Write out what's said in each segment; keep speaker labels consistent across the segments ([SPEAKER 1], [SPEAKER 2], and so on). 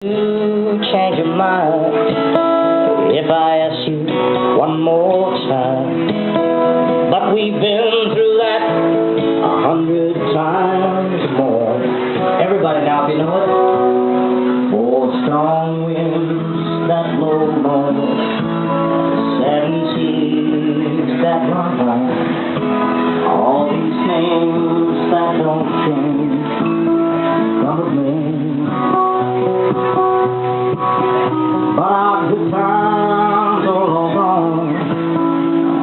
[SPEAKER 1] You change your mind if I ask you one more time. But we've been through that 100 times more. Everybody now, if you know it. Four strong winds that blow north, 7 seas that run high. All these things that don't change come with me. But our good times are all gone,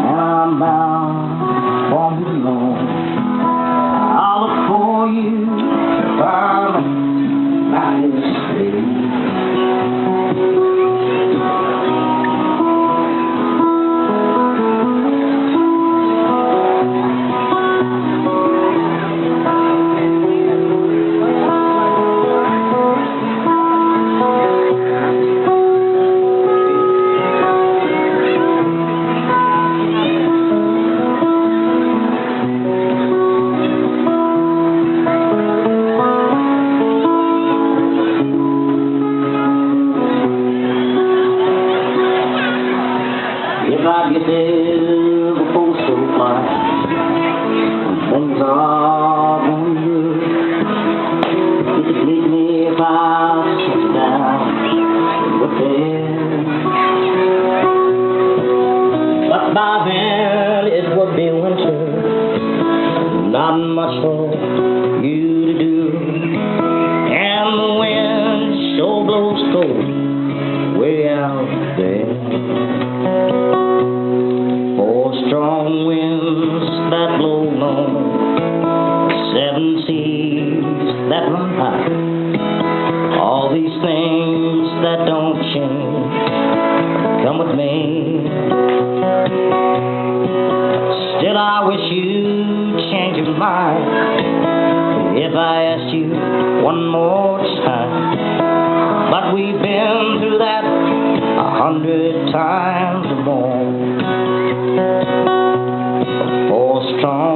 [SPEAKER 1] and I'm bound for moving on. I'll look for you if I'm not this way. If I get there before so far, things are all going good. You could meet me if I sit down with them. But by then it would be winter, not much for you to do, and the wind sure blows cold way out there. Strong winds that blow north, 7 seas that run high. All these things that don't change come with me. Still I wish you'd change your mind if I asked you one more time. But we've been through that 100 times or more. Four strong